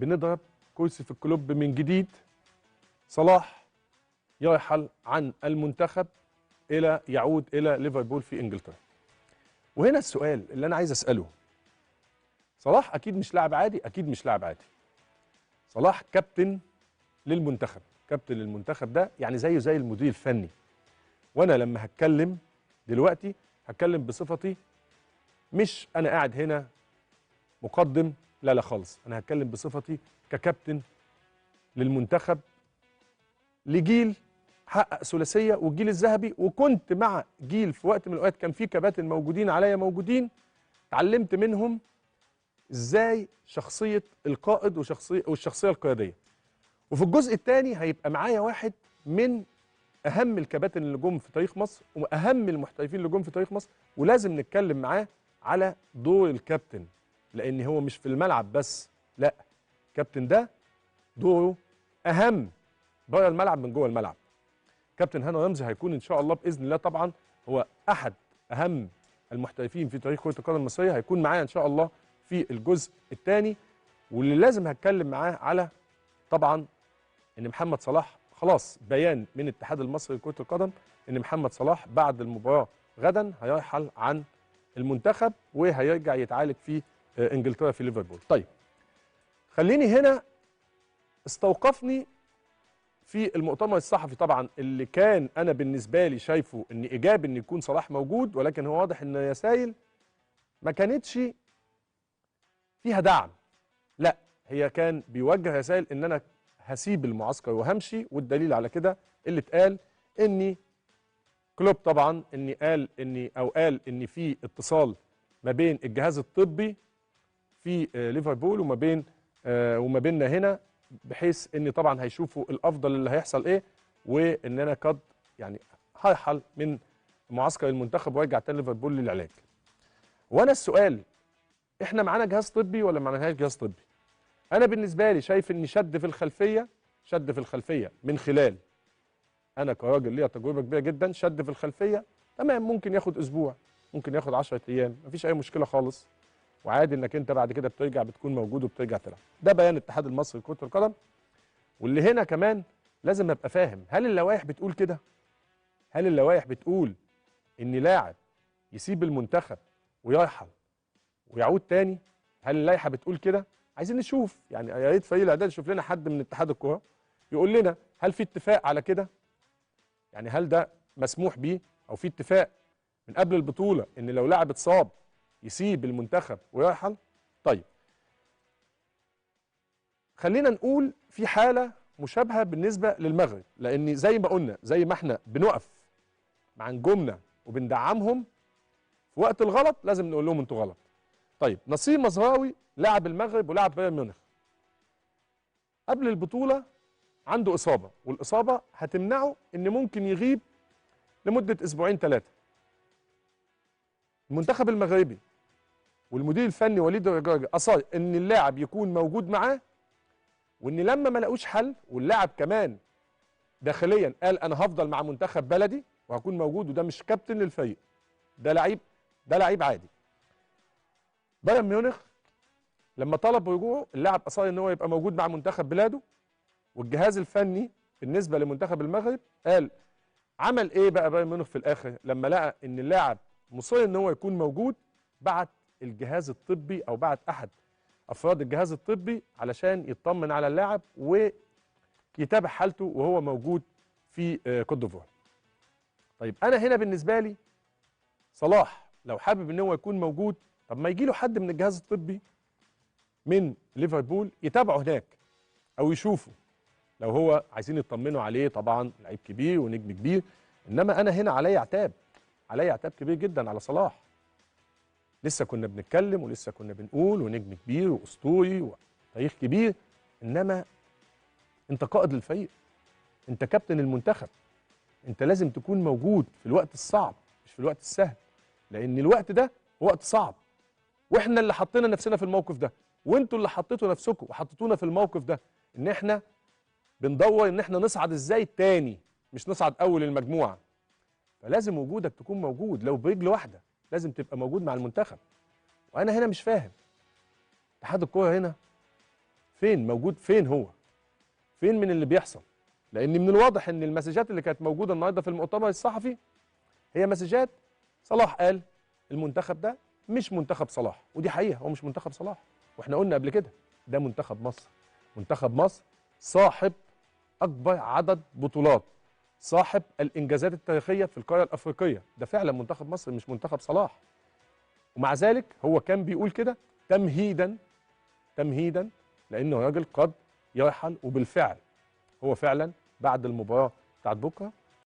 بنضرب كرسي في الكلوب من جديد. صلاح يرحل عن المنتخب يعود الى ليفربول في انجلترا. وهنا السؤال اللي انا عايز اساله، صلاح اكيد مش لاعب عادي، اكيد مش لاعب عادي. صلاح كابتن للمنتخب، كابتن للمنتخب ده يعني زيه زي المدير الفني. وانا لما هتكلم دلوقتي هتكلم بصفتي، مش انا قاعد هنا مقدم، لا خالص، انا هتكلم بصفتي ككابتن للمنتخب لجيل حقق ثلاثيه والجيل الذهبي، وكنت مع جيل في وقت من الاوقات كان في كباتن موجودين عليا موجودين، اتعلمت منهم ازاي شخصيه القائد والشخصيه القياديه. وفي الجزء الثاني هيبقى معايا واحد من اهم الكباتن اللي جم في تاريخ مصر واهم المحترفين اللي جم في تاريخ مصر، ولازم نتكلم معاه على دور الكابتن، لان هو مش في الملعب بس، لا، الكابتن ده دوره اهم بره الملعب من جوه الملعب. كابتن هاني رمزي هيكون ان شاء الله باذن الله، طبعا هو احد اهم المحترفين في تاريخ كره القدم المصريه، هيكون معايا ان شاء الله في الجزء الثاني. واللي لازم هتكلم معاه على طبعا ان محمد صلاح خلاص بيان من الاتحاد المصري لكره القدم ان محمد صلاح بعد المباراه غدا هيرحل عن المنتخب وهيرجع يتعالج في انجلترا في ليفربول. طيب خليني هنا، استوقفني في المؤتمر الصحفي طبعا اللي كان انا بالنسبه لي شايفه ان ايجابي ان يكون صلاح موجود، ولكن هو واضح ان الرسائل ما كانتش فيها دعم، لا هي كان بيوجه رسائل ان انا هسيب المعسكر وهمشي. والدليل على كده اللي اتقال اني كلوب طبعا قال ان في اتصال ما بين الجهاز الطبي في ليفربول وما بيننا هنا، بحيث ان طبعا هيشوفوا الافضل اللي هيحصل ايه، وان انا قد يعني هرحل من معسكر المنتخب وارجع تاني ليفربول للعلاج. وانا السؤال، احنا معانا جهاز طبي ولا ما معناش جهاز طبي؟ انا بالنسبه لي شايف ان شد في الخلفيه من خلال، انا كراجل ليا تجربه كبيره جدا، شد في الخلفيه تمام، ممكن ياخد اسبوع، ممكن ياخد 10 ايام، مفيش اي مشكله خالص، وعادي انك انت بعد كده بترجع بتكون موجود وبترجع تلعب. ده بيان الاتحاد المصري لكره القدم. واللي هنا كمان لازم ابقى فاهم، هل اللوائح بتقول كده؟ هل اللوائح بتقول ان لاعب يسيب المنتخب ويرحل ويعود تاني؟ هل اللائحه بتقول كده؟ عايزين نشوف، يعني يا ريت فريق الاعداد يشوف لنا حد من اتحاد الكوره يقول لنا هل في اتفاق على كده؟ يعني هل ده مسموح بيه او في اتفاق من قبل البطوله ان لو لاعب اتصاب يسيب المنتخب ويرحل؟ طيب خلينا نقول في حاله مشابهه بالنسبه للمغرب، لان زي ما قلنا، زي ما احنا بنقف مع نجومنا وبندعمهم في وقت الغلط لازم نقول لهم انتوا غلط. طيب نصير مزراوي لاعب المغرب ولاعب بايرن ميونخ، قبل البطوله عنده اصابه، والاصابه هتمنعه ان ممكن يغيب لمده اسبوعين ثلاثه. المنتخب المغربي والمدير الفني وليد الرجراجي اصر ان اللاعب يكون موجود معاه، وان لما ما لقوش حل، واللاعب كمان داخليا قال انا هفضل مع منتخب بلدي وهكون موجود، وده مش كابتن للفريق، ده لعيب عادي. بايرن ميونخ لما طلب رجوعه، اللاعب اصر ان هو يبقى موجود مع منتخب بلاده، والجهاز الفني بالنسبه لمنتخب المغرب قال عمل ايه بقى بايرن ميونخ في الاخر لما لقى ان اللاعب مصر ان هو يكون موجود؟ بعت الجهاز الطبي او بعت احد افراد الجهاز الطبي علشان يطمن على اللاعب ويتابع حالته وهو موجود في كوت ديفوار. طيب انا هنا بالنسبه لي صلاح لو حابب ان هو يكون موجود، طب ما يجي له حد من الجهاز الطبي من ليفربول يتابعه هناك او يشوفه، لو هو عايزين يطمنوا عليه، طبعا لعيب كبير ونجم كبير. انما انا هنا عليا عتاب كبير جدا على صلاح. لسه كنا بنتكلم ولسه كنا بنقول ونجم كبير واسطوري وتاريخ كبير، انما انت قائد للفريق، انت كابتن المنتخب، انت لازم تكون موجود في الوقت الصعب مش في الوقت السهل، لان الوقت ده وقت صعب، واحنا اللي حطينا نفسنا في الموقف ده، وانتوا اللي حطيتوا نفسكم وحطيتونا في الموقف ده، ان احنا بندور ان احنا نصعد ازاي تاني، مش نصعد اول المجموعه. فلازم وجودك تكون موجود، لو برجل واحده لازم تبقى موجود مع المنتخب. وانا هنا مش فاهم اتحاد الكوره هنا فين موجود؟ فين هو؟ فين من اللي بيحصل؟ لان من الواضح ان المسجات اللي كانت موجوده النهارده في المؤتمر الصحفي هي مسجات صلاح قال المنتخب ده مش منتخب صلاح، ودي حقيقه هو مش منتخب صلاح، واحنا قلنا قبل كده ده منتخب مصر. منتخب مصر صاحب اكبر عدد بطولات، صاحب الانجازات التاريخيه في القاره الافريقيه، ده فعلا منتخب مصر مش منتخب صلاح. ومع ذلك هو كان بيقول كده تمهيدا لانه راجل قد يرحل، وبالفعل هو فعلا بعد المباراه بتاعت بكره